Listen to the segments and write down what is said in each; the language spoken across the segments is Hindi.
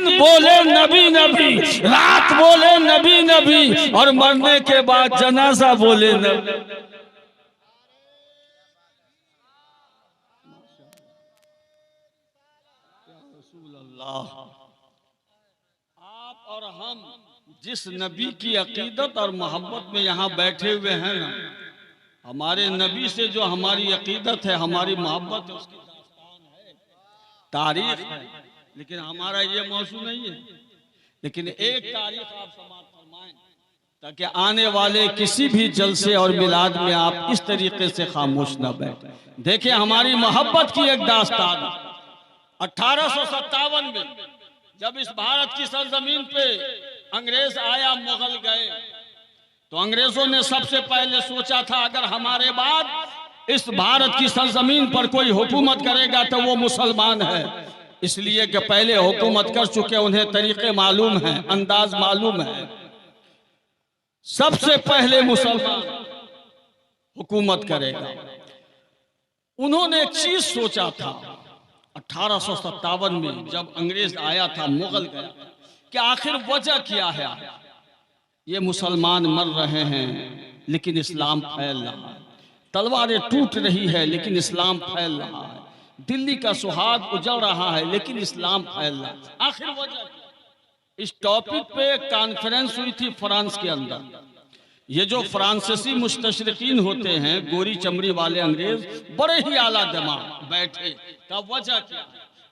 दिन बोले नबी नबी, रात बोले नबी नबी, और मरने के बाद जनाजा बोले नबी। आप और हम जिस नबी की अकीदत और मोहब्बत में यहाँ बैठे हुए हैं ना, हमारे नबी से जो हमारी अकीदत है, हमारी मोहब्बत है, उसकी दास्तान है, तारीख है, लेकिन हमारा ये मौजू नहीं है। लेकिन एक तारीख आप समाप्त फरमाएं ताकि आने वाले किसी भी जलसे और मिलाद में आप इस तरीके से खामोश न बैठे। देखिए हमारी मोहब्बत की एक दास्तान 1857 में जब इस भारत की सरजमीन पे अंग्रेज आया, मुगल गए, तो अंग्रेजों ने सबसे पहले सोचा था अगर हमारे बाद इस भारत की सरजमीन पर कोई हुकूमत करेगा तो वो मुसलमान है, इसलिए कि पहले हुकूमत कर चुके, उन्हें तरीके मालूम हैं, अंदाज मालूम है। सबसे पहले मुसलमान हुकूमत करेगा। उन्होंने एक चीज सोचा था 1857 में जब अंग्रेज आया था, मुगल गया, कि आखिर वजह क्या है। ये मुसलमान मर रहे हैं लेकिन इस्लाम फैल रहा है, तलवारें टूट रही है लेकिन इस्लाम फैल रहा है, दिल्ली का सुहाग उजड़ रहा है लेकिन इस्लाम फैल रहा है, आखिर वजह। इस टॉपिक पे कॉन्फ्रेंस हुई थी फ्रांस के अंदर। ये जो फ्रांसीसी मुस्तशरिकीन होते हैं, गोरी चमड़ी वाले अंग्रेज, बड़े ही आला दिमाग बैठे, का वजह क्या,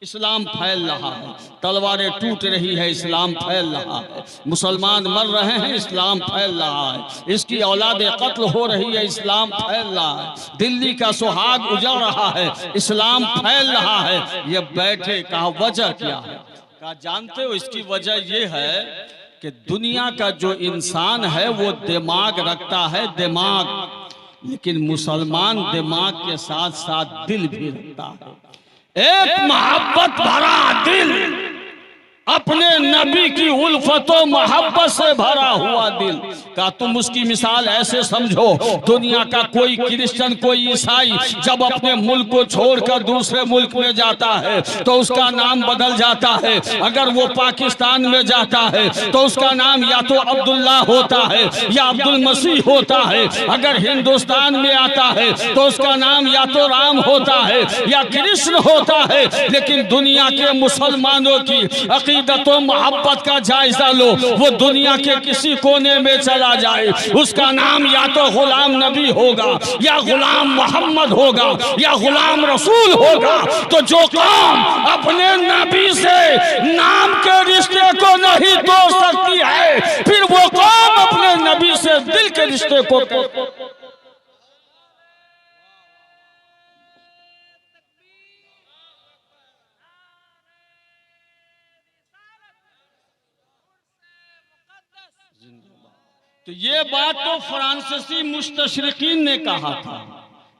इस्लाम फैल रहा है, तलवारें टूट रही है, इस्लाम फैल रहा है, मुसलमान मर रहे हैं, इस्लाम फैल रहा है, इसकी औलाद कत्ल हो रही है, इस्लाम फैल रहा है, दिल्ली का सुहाग उजड़ रहा है, इस्लाम फैल रहा है। ये बैठे, कहा वजह क्या है, कहा जानते हो इसकी वजह ये है कि दुनिया का जो इंसान है वो दिमाग रखता है, दिमाग, लेकिन मुसलमान दिमाग के साथ साथ दिल भी रखता है। एक मोहब्बत भरा दिल, अपने नबी की उल्फतों मोहब्बत से भरा हुआ दिल का, तुम उसकी मिसाल ऐसे समझो, दुनिया का कोई क्रिश्चियन, कोई ईसाई जब अपने मुल्क को छोड़कर दूसरे मुल्क में जाता है तो उसका नाम बदल जाता है। अगर वो पाकिस्तान में जाता है तो उसका नाम या तो अब्दुल्ला होता है या अब्दुल मसीह होता है। अगर हिंदुस्तान में आता है तो उसका नाम या तो राम होता है या कृष्ण होता है। लेकिन दुनिया के मुसलमानों की अकीदतों मोहब्बत का जायजा लो, वो दुनिया के किसी कोने में चला जाए, उसका नाम या तो गुलाम नबी होगा या गुलाम मोहम्मद होगा या गुलाम रसूल होगा। तो जो कौम अपने नबी से नाम के रिश्ते को नहीं तोड़ सकती है, फिर वो कौम अपने नबी से दिल के रिश्ते को तो ये बात तो फ्रांसीसी मुस्तशरिकीन ने कहा था,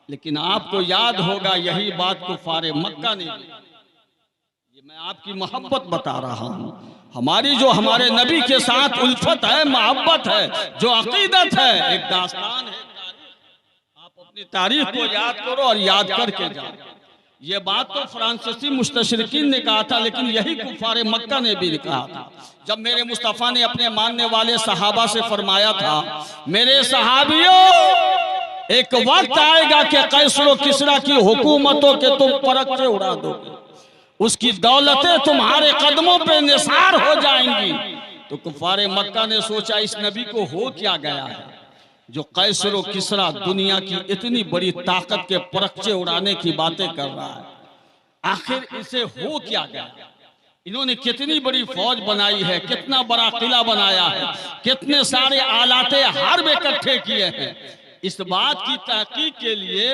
लेकिन आपको याद होगा यही बात कुफारे मक्का ने। ये मैं आपकी मोहब्बत बता रहा हूँ, हमारी जो हमारे नबी के साथ उल्फत है, मोहब्बत है, जो अकीदत है, एक दास्तान है। आप अपनी तारीख को याद करो और याद करके जाओ। ये बात तो फ्रांसीसी मुस्तशरिकीन ने कहा था, लेकिन यही कुफारे मक्का ने भी कहा था। जब मेरे मुस्तफ़ा ने अपने मानने वाले सहाबा से फरमाया था, मेरे सहाबियों, एक वक्त आएगा कि कैसर किसरा की हुकूमतों के तुम परख से उड़ा दोगे, उसकी दौलतें तुम्हारे कदमों पे निसार हो जाएंगी। तो कुफारे मक्का ने सोचा इस नबी को हो क्या गया है जो कैसर व किसरा दुनिया की इतनी बड़ी ताकत के परखचे उड़ाने की बातें कर रहा है, आखिर इसे हो क्या गया। इन्होंने कितनी बड़ी फौज बनाई है, कितना बड़ा किला बनाया है, कितने सारे आलाते हार्ब इकट्ठे किए हैं। इस बात की तहकीक के लिए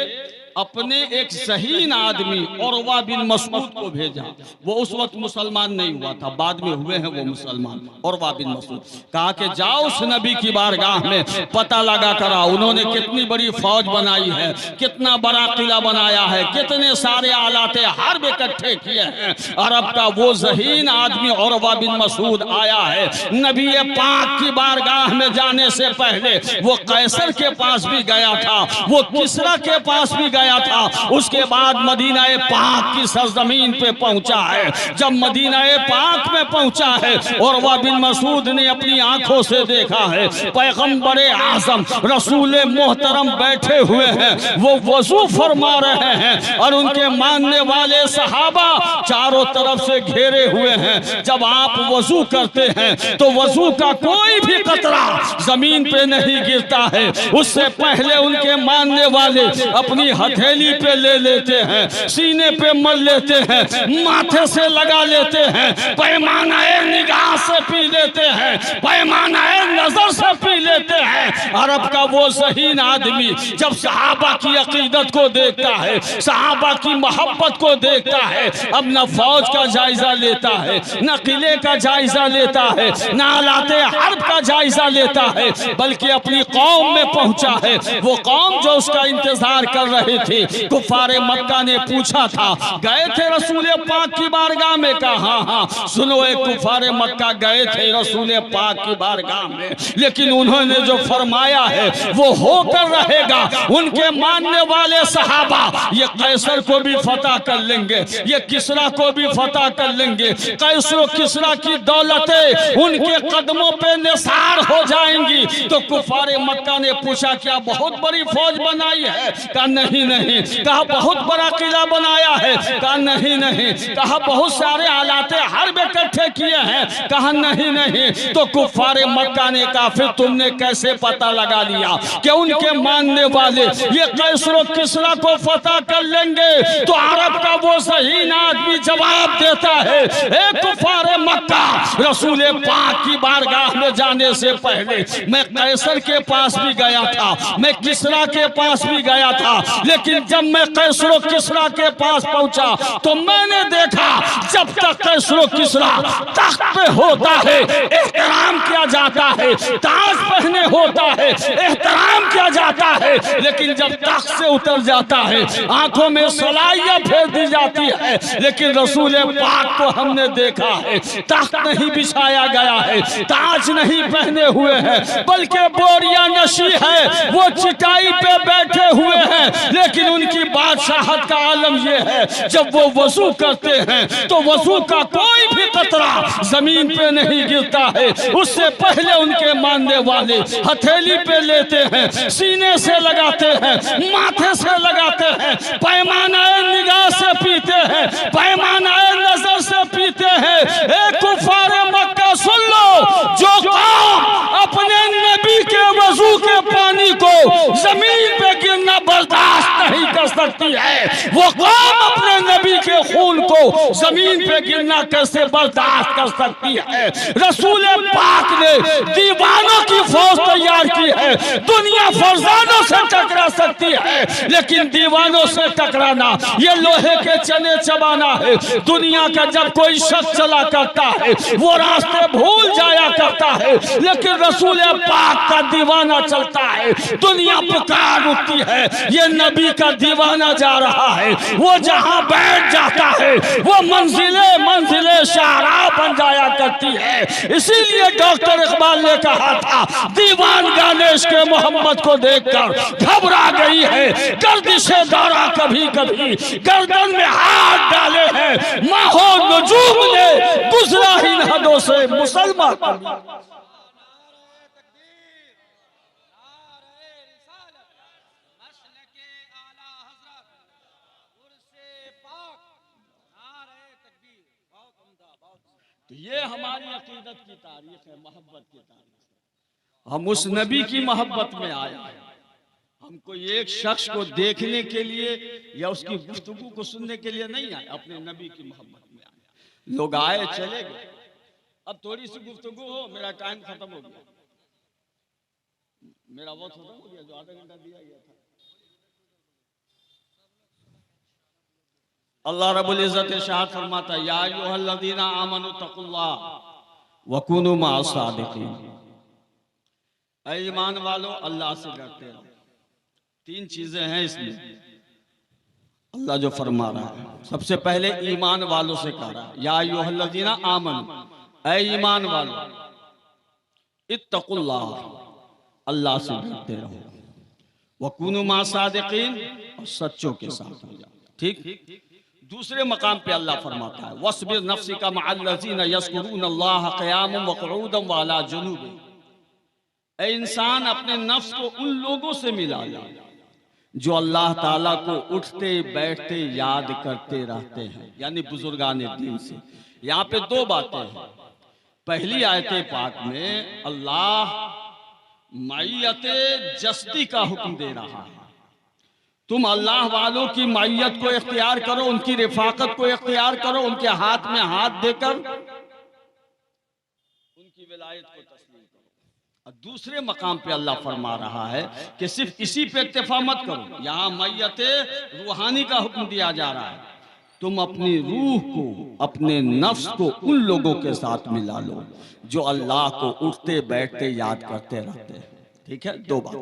अपने एक ज़हीन आदमी उरवा बिन मसूद को भेजा। वो उस वक्त मुसलमान नहीं हुआ था, बाद में हुए हैं वो मुसलमान। उरवा बिन मसूद कहा कि जाओ उस नबी की बारगाह में पता लगा करा उन्होंने कितनी बड़ी फौज बनाई है, कितना बड़ा किला बनाया है, कितने सारे आलाते हार्ब इकट्ठे किए हैं। अरब का वो ज़हीन आदमी उरवा बिन मसूद आया है। नबी पाक की बारगाह में जाने से पहले वो कैसर के पास भी गया था, वो किसरा के पास भी गया गया था, उसके बाद मदीना पाक की सरजमीन पे पहुंचा है। जब मदीना पाक में पहुंचा है और वह बिन मसूद ने अपनी आंखों से देखा है पैगंबर आजम रसूल मोहतरम बैठे हुए हैं, वो वजू फरमा रहे हैं और उनके मानने वाले सहाबा चारों तरफ से घेरे हुए हैं। जब आप वजू करते हैं तो वजू का कोई भी कतरा जमीन पे नहीं गिरता है, उससे पहले उनके मानने वाले अपनी हथेली पे ले लेते हैं, सीने पे मल लेते हैं, माथे से लगा लेते हैं, पैमाना निगाह से पी लेते हैं, पैमाना नजर से पी लेते हैं। अरब का वो ज़हीन आदमी जब सहाबा की अकीदत को देखता है, सहाबा की मोहब्बत को देखता है, अब न फौज का जायजा लेता है, न किले का जायजा लेता है, न आलाते हर्ब का जायजा लेता है, बल्कि अपनी कौम में पहुंचा है। वो कौम जो उसका इंतजार कर रही थी। कुफारे मक्का ने पूछा था, गए थे रसूल पाक की बारगाह में? कहा हाँ हाँ। सुनो, एक कुफारे मक्का गए थे रसूल पाक की बारगाह में, लेकिन उन्होंने जो फरमाया है वो होकर रहेगा। उनके मानने वाले सहाबा ये कैसर को भी फतह कर लेंगे, ये किसरा को भी फतह कर लेंगे। कैसर किसरा की दौलतें उनके कदमों पे निसार हो जाएंगी। तो कुफारे मक्का ने पूछा, क्या बहुत बड़ी फौज बनाई है? कहा नहीं नहीं। कहा बहुत बड़ा किला बनाया है? कहा नहीं नहीं। कहा बहुत सारे आलाते हर्ब इकट्ठे किए हैं? कहा नहीं नहीं। तो कुफारे मक्का ने कहा, फिर तुमने कैसे पता लगा लिया कि उनके मानने वाले ये कैसर किसरा को फतह कर लेंगे? तो अरब का वो ज़हीन आदमी जवाब देता है, ए कुफारे मक्का, रसूल पाक की बारगाह में जाने से पहले मैं कैसर के पास भी गया था, मैं किसरा के पास भी गया था, लेकिन जब मैं कैसर किसरा के पास पहुंचा तो मैंने देखा जब तक कैसर किसरा तख्त पे होता है एहतराम किया जाता है, ताज पहने होता है एहतराम किया जाता है, लेकिन जब तख्त से उतर जाता है आंखों में सलाइयां फेर दी जाती है। लेकिन रसूल पाक को हमने देखा है तख्त नहीं बिछाया गया है, ताज नहीं पहने हुए हैं, बल्कि बोरिया नशी है, वो चिटाई पे बैठे हुए हैं। लेकिन उनकी बादशाहत का आलम यह है, जब वो वजू करते हैं तो वजू का कोई भी कतरा जमीन पे नहीं गिरता है, उससे पहले उनके मानने वाले हथेली पे लेते हैं, सीने से लगाते हैं, माथे से लगाते हैं, पैमाना निगाह से पीते हैं, पैमाना नजर से पीते हैं। एक कुफारे मक्का सुन लो, जो कौम अपने नबी के वजू के पानी को जमीन पे गिरना बर्दाश्त नहीं कर सकती है, वो कौम अपने नबी के खून को जमीन पे गिरना कैसे बर्दाश्त कर सकती है? रसूल पाक ने दीवानों की फौज तैयार की है। दुनिया फरजानों से टकरा सकती है, लेकिन दीवानों से टकराना ये लोहे के चने चबाना है। दुनिया का जब कोई शख्स चला करता है वो रास्ते भूल जाया करता है, लेकिन रसूल पाक का दीवाना चलता है, दुनिया पुकार उठती है, ये नबी का दीवाना जा रहा है। वो जहां बैठ जाता है वो मंजिले मंजिले शाहरा बन जाया करती है। इसीलिए डॉक्टर इकबाल ने कहा था, दीवान गानेश के मोहम्मद को देखकर घबरा गई है गर्दिशे दौरा, कभी कभी गर्दन में हाथ डाले हैं माहो नजूम ने गुजरा ही हदों से मुसलमान। तो ये हमारी अकीदत की तारीख है, मोहब्बत की तारीख। हम उस नबी की मोहब्बत में आए हैं, हम कोई एक शख्स को देखने के लिए या उसकी गुफ्तगू को सुनने के लिए नहीं आए, अपने नबी की मोहब्बत में आए। लोग आए चले गए, अब थोड़ी सी गुफ्तगू हो, मेरा टाइम खत्म हो गया, मेरा वक्त खत्म हो गया जो आधा घंटा दिया गया था। अल्लाह रब्बुल इज्जत इरशाद फरमाता, या अय्युहल्लज़ीना आमनु तक़ुल्लाह व कुनू मअस सादिक़ीन। ऐ ईमान वालों, अल्लाह से डरते रहो। तीन चीजें हैं इसमें अल्लाह जो फरमा रहा है। सबसे पहले ईमान वालों से कह रहा है, या अय्युहल्लज़ीना आमनु, ऐ ईमान वालों, इत्तक़ुल्लाह, अल्लाह से डरते रहो। वकुनु मा सादिकीन, और सच्चों के साथ हो जाओ। ठीक। दूसरे मकाम पे अल्लाह फरमाता है वस्बिर नफ्सिका मअल्लज़ीना यज़कुरूनल्लाह क़ियामन व क़ुऊदन व अला जुनूबिहिम। ऐ इंसान, अपने नफ्स को उन लोगों से मिला ले जो अल्लाह ताला को उठते बैठते याद करते रहते हैं, यानी बुजुर्गान दीन से। यहाँ पे दो बातें हैं। पहली आयत पाक में अल्लाह मैयते जस्दी का हुक्म दे रहा है, तुम अल्लाह वालों की मैयत को इख्तियार करो, उनकी रिफाकत को इख्तियार करो, उनके हाथ में हाथ देकर उनकी विलायत को तस्लीम करो। और दूसरे मकाम पे अल्लाह फरमा रहा है कि सिर्फ इसी पे इक्तिफा मत करो, यहाँ मैयते रूहानी का हुक्म दिया जा रहा है, तुम अपनी रूह को, अपने नफ्स को उन लोगों के साथ मिला लो जो अल्लाह को उठते बैठते याद करते रहते हैं। ठीक है, दो बात।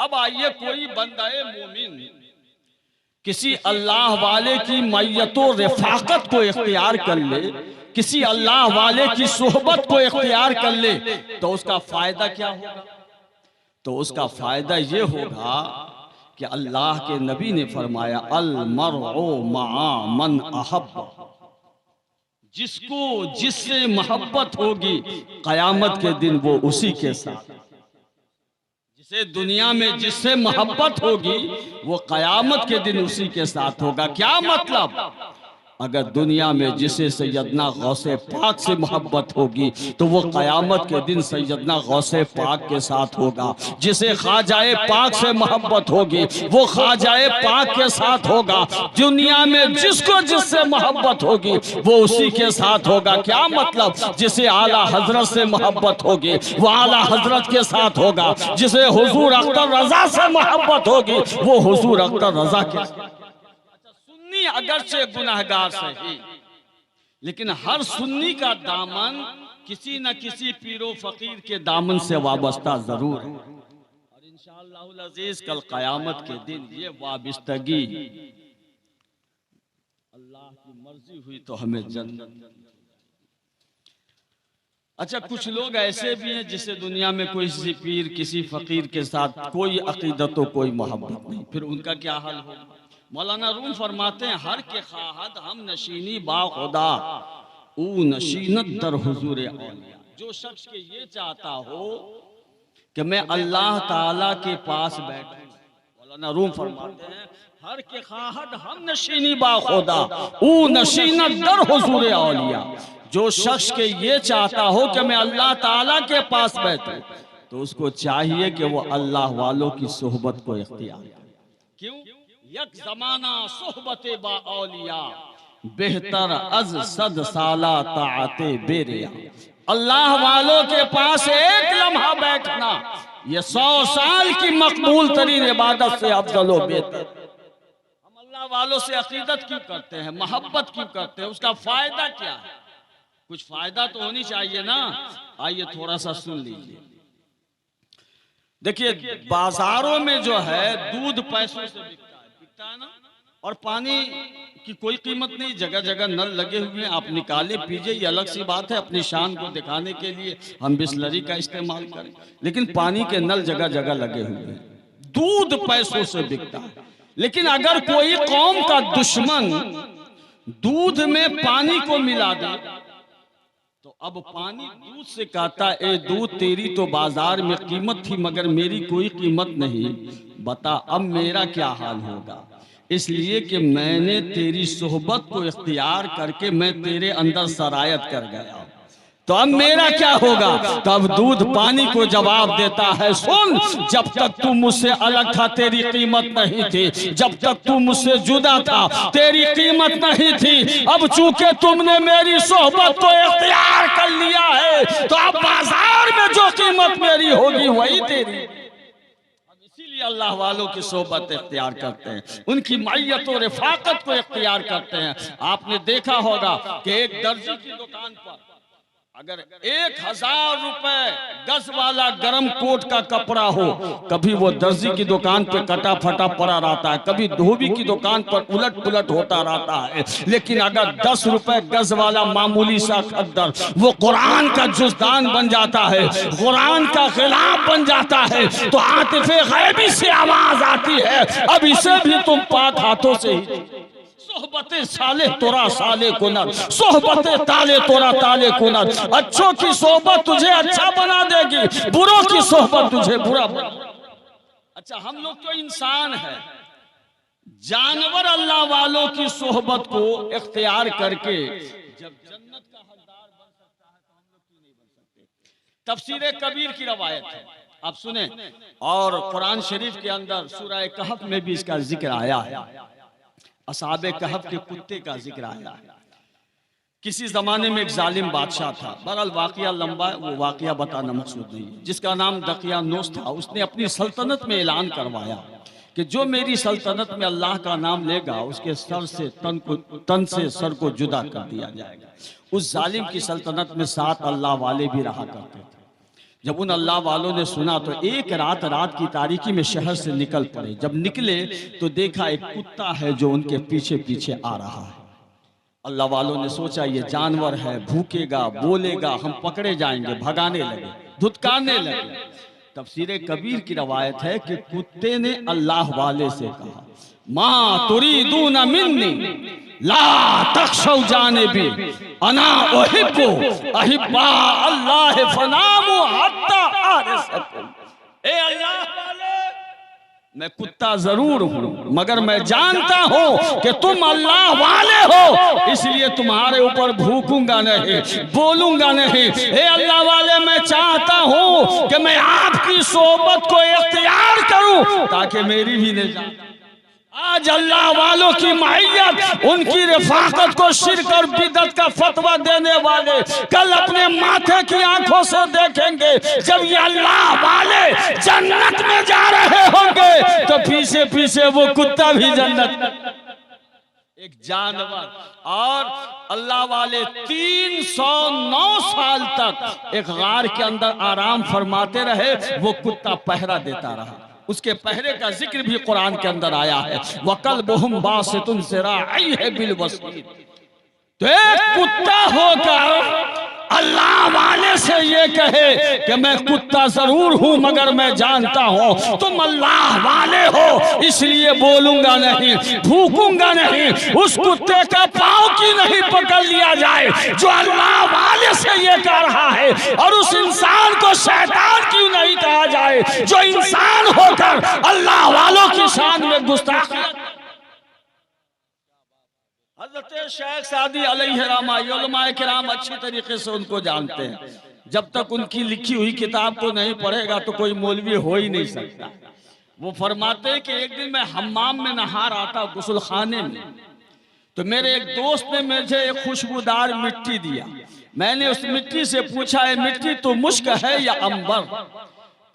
अब आइए, कोई बंदाए मोमिन किसी अल्लाह वाले की मैयतो रिफाकत को इख्तियार कर ले, किसी अल्लाह वाले की सोहबत को इख्तियार कर ले, तो उसका फायदा क्या होगा? तो उसका फायदा ये होगा कि अल्लाह के नबी ने फरमाया अल मरउ मआ मन अहब्ब, जिसको जिससे मोहब्बत होगी कयामत के दिन वो उसी के साथ, जिसे दुनिया में जिससे मोहब्बत होगी वो कयामत के दिन उसी के साथ होगा। क्या मतलब? अगर दुनिया में जिसे सैयदना गौसे पाक से मोहब्बत होगी तो वो कयामत के दिन सैयदना गौसे पाक के साथ होगा। जिसे ख्वाजाए पाक से मोहब्बत होगी वो ख्वाजाए पाक के साथ होगा। दुनिया में जिसको जिससे मोहब्बत होगी वो उसी के साथ होगा। क्या मतलब? जिसे आला हजरत से मोहब्बत होगी वो आला हजरत के साथ होगा। जिसे हुजूर अख्तर रजा से मोहब्बत होगी वो हुजूर अख्तर रजा के साथ। अगरचे गुनाहगार सही, लेकिन हर सुन्नी का दामन किसी न किसी पीरो फकीर के दामन से वाबस्ता जरूर है। और इंशाअल्लाहुल अजीज कल कयामत के दिन ये वाबस्तगी अल्लाह की मर्जी हुई तो हमें जन्नत। अच्छा, कुछ लोग ऐसे भी हैं जिसे दुनिया में कोई किसी पीर किसी फकीर के साथ कोई अकीदत हो कोई मोहब्बत नहीं, फिर उनका क्या हाल होगा? मौलाना रूम फरमाते हैं हर के खाहद हम नशीनी बा खुदा ऊ नशीनत दर हुजूर औलिया। जो शख्स के ये चाहता हो कि मैं अल्लाह ताला के पास बैठूं, मौलाना रूम फरमाते हैं हर के खाहद हम नशीनी बा खुदा ऊ नशीनत दर हुजूर औलिया। जो शख्स के ये चाहता हो कि मैं अल्लाह ताला के पास बैठूं तो उसको चाहिए कि वो अल्लाह वालों की सोहबत को इख्तियार करे। क्यों? यक जमाना सोहबते बा औलिया बेहतर अज सद साला ताते बेरिया। अल्लाह वालों के पास एक लम्हा बैठना ये 100 साल की मकबूल तरीन इबादत से अफजल व बेहतर। हम अल्लाह वालों से अकीदत क्यों करते हैं, मोहब्बत क्यों करते हैं, उसका फायदा क्या है? कुछ फायदा तो होनी चाहिए ना। आइए थोड़ा सा सुन लीजिए। देखिए, बाजारों में जो है दूध पैसों से बिकता है ना, और पानी की कोई कीमत नहीं, जगह जगह नल लगे हुए हैं, आप निकाले पीजिए, ये अलग सी बात है। अपनी शान को दिखाने के लिए हम बिस्लरी का इस्तेमाल करें, लेकिन पानी के नल जगह जगह लगे हुए हैं, दूध पैसों से बिकता है। लेकिन अगर कोई कौम का दुश्मन दूध में पानी को मिला दे तो अब पानी दूध से कहता ए दूध तेरी तो बाजार में कीमत थी मगर मेरी कोई कीमत नहीं, बता अब मेरा क्या हाल होगा। इसलिए कि मैंने तेरी सोहबत को इख्तियार करके मैं तेरे अंदर सरायत कर गया, तो अब मेरा क्या होगा। तब दूध पानी को जवाब देता है, सुन, जब तक तू मुझसे अलग था तेरी कीमत नहीं थी, जब तक तू मुझसे जुदा था तेरी कीमत नहीं थी, अब चूंकि तुमने मेरी सोहबत को इख्तियार कर लिया है तो अब बाजार में जो कीमत मेरी होगी वही तेरी। इसीलिए अल्लाह वालों की सोहबत इख्तियार करते हैं, उनकी मैयत और रिफाकत को इख्तियार करते हैं। आपने देखा होगा कि एक दर्जी की दुकान पर अगर 1000 रुपए गज वाला गरम कोट का कपड़ा हो, कभी वो दर्जी की दुकान पे कटा फटा पड़ा रहता है, कभी धोबी की दुकान पर उलट पुलट होता रहता है, लेकिन अगर 10 रुपए गज वाला मामूली सा खद्दर वो कुरान का जुज़दान बन जाता है, कुरान का खिलाफ बन जाता है, तो आतिफे गैबी से आवाज आती है, अब इसे भी तुम पाक हाथों से ही सोहबते साले तोरा साले कुनर, सोहबते ताले तोरा ताले कुनर। अच्छों की सोहबत तुझे अच्छा बना देगी, बुरों की सोहबत तुझे बुरा बना। अच्छा, हम लोग तो इंसान है, जानवर अल्लाह वालों की सोहबत को इख्तियार करके जब जन्नत का हकदार बन सकता है, तो हम लोग क्यों नहीं बन सकते? तफसीरे कबीर की रवायत है, आप सुने, और कुरान शरीफ के अंदर सूरह कहफ में भी इसका जिक्र आया है। असहाबे कहफ के कुत्ते का जिक्र आया है। किसी जमाने में एक जालिम बादशाह था, बहरहाल वाकया लंबा है, वो वाकया बताना मकसूद नहीं है, जिसका नाम दकियानूस था। उसने अपनी सल्तनत में ऐलान करवाया कि जो मेरी सल्तनत में अल्लाह का नाम लेगा उसके सर से तन से सर को जुदा कर दिया जाएगा। उस जालिम की सल्तनत में 7 अल्लाह वाले भी रहा करते थे। जब उन अल्लाह वालों ने सुना तो एक रात की तारीकी में शहर से निकल पड़े। जब निकले तो देखा एक कुत्ता है जो उनके पीछे पीछे आ रहा है। अल्लाह वालों ने सोचा ये जानवर है, भूखेगा, बोलेगा, हम पकड़े जाएंगे, भगाने लगे, धुतकारने लगे। तफसीरे कबीर की रवायत है कि कुत्ते ने अल्लाह वाले से कहा, माँ तुरीदून मिन्नी ला तख्शौ जानिबी अना उहिब्बु अहिब्बा अल्लाह फनामु हत्ता आरिसकुम। ए अल्लाह वाले, मैं कुत्ता जरूर हूँ, मगर मैं जानता हूँ कि तुम अल्लाह वाले हो, इसलिए तुम्हारे ऊपर भूखूंगा नहीं, बोलूंगा नहीं। हे अल्लाह वाले, मैं चाहता हूँ कि मैं आपकी सोबत को इख्तियार करूँ ताकि मेरी भी निजात। आज अल्लाह वालों की माहियत, उनकी रफाकत को शिर्क और बिदअत का फतवा देने वाले कल अपने माथे की आंखों से देखेंगे। जब ये अल्लाह वाले जन्नत में जा रहे होंगे तो पीछे पीछे वो कुत्ता भी जन्नत, एक जानवर। और अल्लाह वाले 309 साल तक एक गार के अंदर आराम फरमाते रहे, वो कुत्ता पहरा देता रहा। उसके पहरे का जिक्र भी कुरान के अंदर आया है, वकल बहुम बासितुन ज़िराइहि बिल वसीत। तो एक कुत्ता होकर अल्लाह वाले से ये कहे कि मैं कुत्ता जरूर हूं, मगर मैं जानता हूं तुम अल्लाह वाले हो, इसलिए बोलूंगा नहीं, भूखूंगा नहीं। उस कुत्ते का पांव की नहीं पकड़ लिया जाए जो अल्लाह वाले से ये कह रहा है, और उस इंसान को शैतान क्यों नहीं कहा जाए जो इंसान होकर अल्लाह वालों की शान में गुस्ताखी। हज़रत शेख सादी अलैहिर्रहमा, उलमाए किराम अच्छी तरीके से उनको जानते हैं। जब तक उनकी लिखी हुई किताब को नहीं पढ़ेगा तो कोई मौलवी हो ही नहीं सकता। वो फरमाते हैं कि एक दिन मैं हम्माम में नहा रहा था, गुस्ल खाने में, तो मेरे एक दोस्त ने मुझे एक खुशबूदार मिट्टी दिया। मैंने उस मिट्टी से पूछा, है मिट्टी तो मुश्क है या अंबर?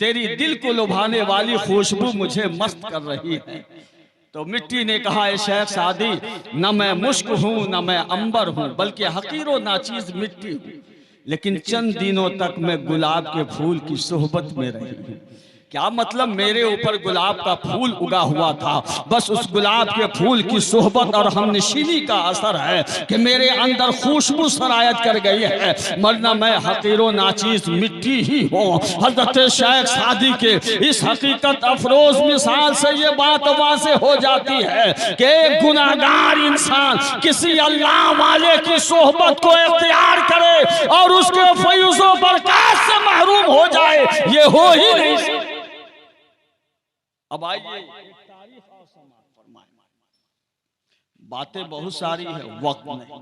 तेरी दिल को लुभाने वाली खुशबू मुझे मस्त कर रही है। तो मिट्टी ने कहा, है शेख सादी, न मैं मुश्क हूँ न मैं अंबर हूँ, बल्कि हकीरो नाचीज मिट्टी हूँ, लेकिन चंद दिनों तक मैं गुलाब के फूल की सोहबत में रही हूँ। क्या मतलब? मेरे ऊपर गुलाब का फूल उगा हुआ था, बस उस गुलाब के फूल की सोहबत और हमनशीनी का असर है कि मेरे अंदर खुशबू सरायत कर गई है, वरना मैं हकीरो नाचीज मिट्टी ही हूँ। हजरत शेख सादी के इस हकीकत अफरोज मिसाल से ये बात वाज़ेह हो जाती है कि एक गुनाहगार इंसान किसी अल्लाह वाले की सोहबत को इख्तियार करे और उसके फयूज़ो बरकत से महरूम हो जाए, ये हो ही नहीं सकता। अब आइए तारीफ और समाअत फरमाएं। बातें बहुत सारी है, वक्त नहीं।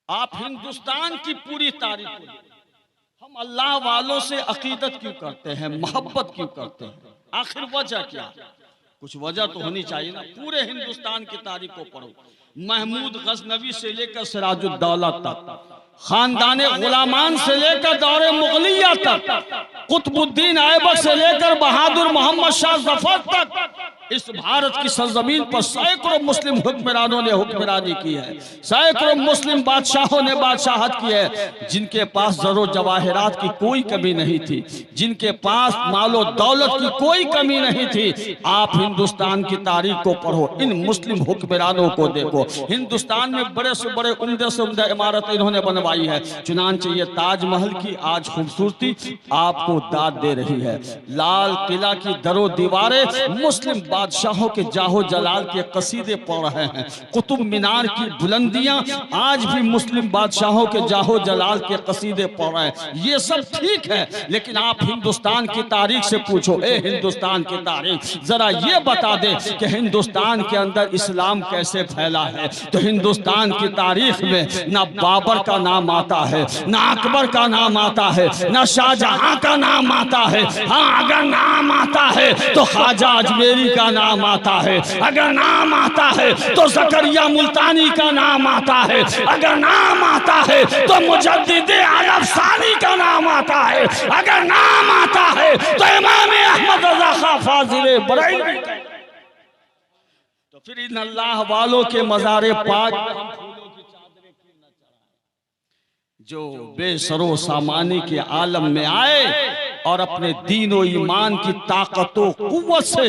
आप हिंदुस्तान की पूरी तारीफ करें, हम अल्लाह वालों से अकीदत क्यों करते हैं, मोहब्बत क्यों करते हैं, आखिर वजह क्या? कुछ वजह तो होनी चाहिए ना। पूरे हिंदुस्तान की तारीख को पढ़ो, महमूद गजनवी से लेकर सिराजुद्दौला तक, खानदाने गुलामान से लेकर दौरे मुगलिया तक, कुतुबुद्दीन ऐबक से लेकर बहादुर मोहम्मद शाह जफर तक, इस भारत की सरजमीन पर सैकड़ों मुस्लिम हुक्मरानों ने हुक्मरानी की है, सैकड़ों मुस्लिम बादशाहों ने बादशाहत की है, जिनके पास जरो जवाहरात की कोई कमी नहीं थी, जिनके पास मालो दौलत की कोई कमी नहीं थी। आप हिंदुस्तान की तारीख को पढ़ो, इन मुस्लिम हुक्मरानों को देखो। हिंदुस्तान में बड़े से बड़े उम्दे से उम्दा इमारतें इन्होंने बनवाई है। चुनांचे ये ताजमहल की आज खूबसूरती आपको दाद दे रही है। लाल किला की दरो दीवारें मुस्लिम बादशाहों के जाहो जलाल के कसीदे पढ़ रहे हैं। कुतुब मीनार की बुलंदियां आज भी मुस्लिम बादशाहों के जाहो जलाल के कसीदे पढ़ रहे हैं। ये सब ठीक है, लेकिन आप हिंदुस्तान की तारीख से पूछो, ए हिंदुस्तान की तारीख जरा ये बता दे कि हिंदुस्तान के अंदर इस्लाम कैसे फैला है। तो हिंदुस्तान की तारीख में ना बाबर का नाम आता है, ना अकबर का नाम आता है, ना शाहजहां का नाम आता है। हाँ, अगर नाम आता है तो ख्वाजा अजमेरी का नाम आता है, अगर नाम आता है तो ज़करिया मुल्तानी का नाम आता है, अगर नाम आता है तो मुजद्दिद अल-अफ़सानी का नाम आता है, अगर नाम आता है तो इमाम अहमद रज़ा खां फाज़िल बरेलवी। तो फिर इन अल्लाह वालों के मज़ारे पाक जो बेसरो सामानी के आलम में आए और अपने दीन और ईमान की ताकतों कुव्वत से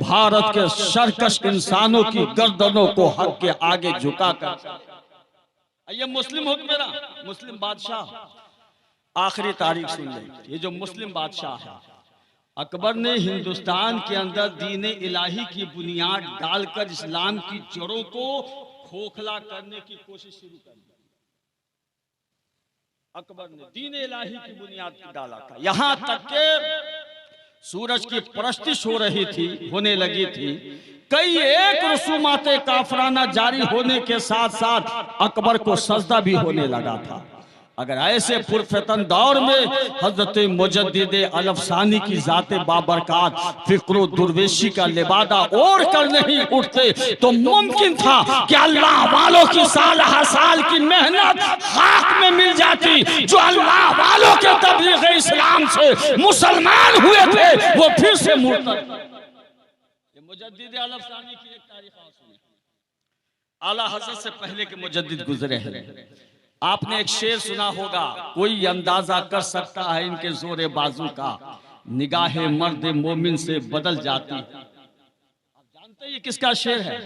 भारत के सरकश इंसानों की गर्दनों को हक के आगे झुका कर, ये मुस्लिम हुक्मरान, मुस्लिम बादशाह। आखिरी तारीख सुन ले, ये जो मुस्लिम बादशाह है, अकबर ने हिंदुस्तान के अंदर दीन इलाही की बुनियाद डालकर इस्लाम की जड़ों को खोखला करने की कोशिश शुरू कर दी। अकबर ने दीन इलाही की बुनियाद डाला था, यहाँ तक के सूरज की परस्तिश हो रही थी, होने लगी थी। कई एक रसूमाते काफराना जारी होने के साथ साथ अकबर को सजदा भी होने लगा था। अगर ऐसे पुरफतन दौर में हजरत मुजद्दिद अल-अफ़सानी की जाते बाबरकात फिक्र दुर्वेशी का लिबादा ओढ़ कर नहीं उठते तो मुमकिन था कि अल्लाह वालों की साल साल की मेहनत खाक में मिल जाती। जो अल्लाह वालों के तबलीग इस्लाम से मुसलमान हुए थे वो फिर से मुर्तद। मुजद्दिद अल-अफ़सानी की एक तारीख सुनिए। आला हज़रत से पहले के मुजद्दिद गुजरे हैं। आपने एक शेर सुना होगा, कोई अंदाजा कर सकता है इनके जोरे बाजू का, निगाहे मर्द मोमिन से बदल जाती। आप जानते हैं ये किसका शेर है?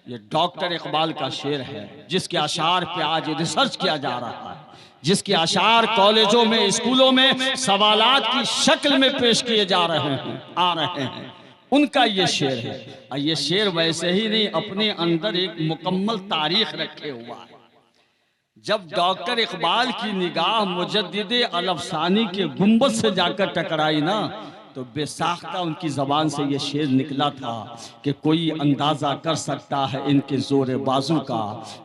ये डॉक्टर इकबाल का शेर है, जिसके अशार पे आज रिसर्च किया जा रहा है, जिसके अशार कॉलेजों में स्कूलों में सवालात की शक्ल में पेश किए जा रहे हैं, आ रहे हैं। उनका ये शेर है, और ये शेर वैसे ही नहीं, अपने अंदर एक मुकम्मल तारीख रखे हुआ है। जब डॉक्टर इकबाल की निगाह मुजद्दिद अल-अफ़सानी के गुंबद से जाकर टकराई ना, तो बेसाख्ता उनकी जबान से ये शेर निकला था कि कोई अंदाजा कर सकता है इनके जोरे बाजू का,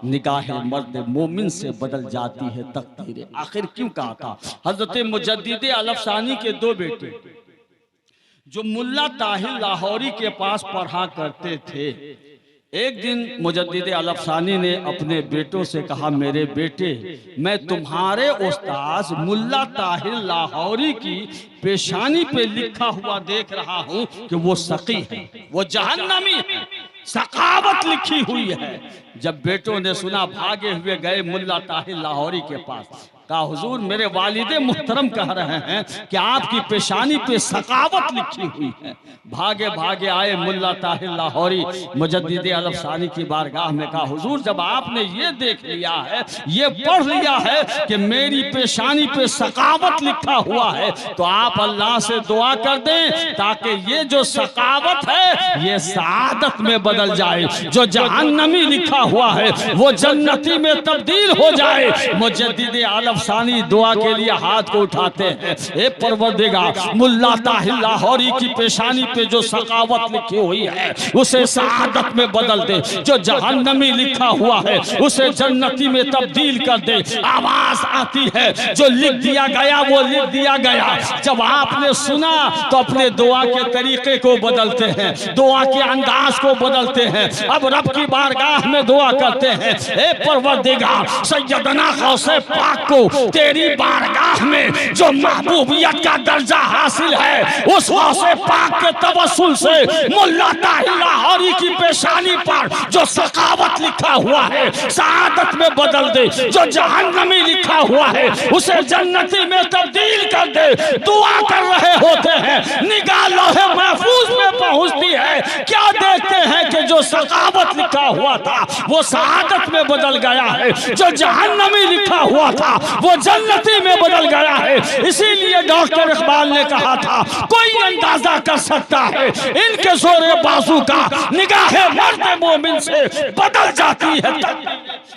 निगाह मर्द मोमिन से बदल जाती है तकदीर। आखिर क्यों कहा था? हजरत मुजद्दिद अल-अफ़सानी के दो बेटे जो मुल्ला ताहिर लाहौरी के पास पढ़ा करते थे, एक दिन मुजद्दिद अल-अफ़सानी ने अपने बेटों से कहा, मेरे बेटे, मैं तुम्हारे उस्ताद मुल्ला ताहिर लाहौरी की पेशानी पे लिखा हुआ देख रहा हूं कि वो सकी है, वो जहन्नमी है, सखावत लिखी हुई है। जब बेटों ने सुना, भागे हुए गए मुल्ला ताहिर लाहौरी के पास। कहा, हुजूर, मेरे वालिदे मुहतरम कह रहे हैं कि आपकी पेशानी पे सखावत लिखी हुई है। भागे भागे आए मुल्ला ताहिर लाहौरी मुजद्दिद अल-अफ़सानी की बारगाह में। कहा, हुजूर, जब आपने ये देख लिया है, ये पढ़ लिया है कि मेरी पेशानी पे सखावत लिखा हुआ है, तो आप अल्लाह से दुआ कर दें ताकि ये जो सखावत है ये सआदत में बदल जाए, जो जहन्नमी लिखा हुआ है वो जन्नती में तब्दील हो जाए। मुजद्दिद अल-अफ़सानी दुआ के लिए हाथ को उठाते हैं, ए परवरदिगार, मुल्ला ताहिर लाहौरी की पेशानी पे जो सखावत लिखी हुई है उसे सआदत में बदल दे, जो जहन्नमी लिखा हुआ है उसे जन्नती में तब्दील कर दे। आवाज आती है, जो लिख दिया गया वो लिख दिया गया। जब आपने सुना तो अपने दुआ के तरीके को बदलते हैं, दुआ के अंदाज को बदलते हैं। अब रब की बारगाह में दुआ करते हैं, ए परवरदिगार, सैयदना गौसे पाक को तेरी बारगाह बारगाह में जो महबूबियत का दर्जा हासिल है, उस गौसे पाक के तवस्सुल से मुल्ला ताहिर लाहौरी की पेशानी पर जो सखावत लिखा हुआ है सआदत में बदल दे, जो जहन्नमी लिखा हुआ है उसे जन्नती में तब्दील कर दे। दुआ कर रहे होते हैं, निगाह लौहे महफूज में पहुंचती है, क्या देखते हैं कि जो सखावत लिखा हुआ था वो सआदत में बदल गया है, जो जहन्नमी लिखा हुआ था वो जन्नती में बदल गया है। इसीलिए डॉक्टर इकबाल ने कहा था, कोई अंदाजा कर सकता है इनके जोरे बाजू का निगाहे मर्द मोमिन से बदल जाती है।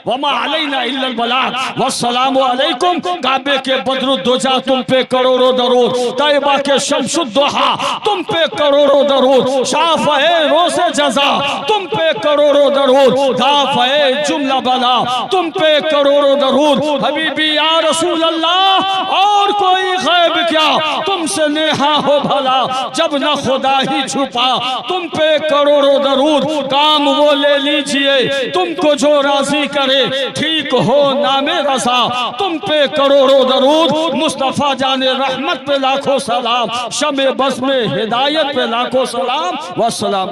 वमा अलैना इल्लल बलाग वस्सलामु अलैकुम। काबे के बदरुद्दोजा तुम पे करोड़ों दरूद, तैयबा के शमसुद्दोहा तुम पे करोड़ों दरूद, शाफ़ए रोज़े जज़ा तुम पे करोड़ों दरूद, दाफ़ए जुमला बला तुम पे करोड़ों दरूद। हबीबी या रसूल अल्लाह, और कोई गैब क्या तुमसे नेहा हो भला, जब न खुदा ही छुपा तुम पे करोड़ों दरूद। काम वो ले लीजिए तुमको जो राजी करे, ठीक हो नामे रज़ा तुम पे करोड़ों दरूद। मुस्तफ़ा जाने रहमत पे लाखों सलाम, शमे बस में हिदायत पे लाखों सलाम। वस्सलाम।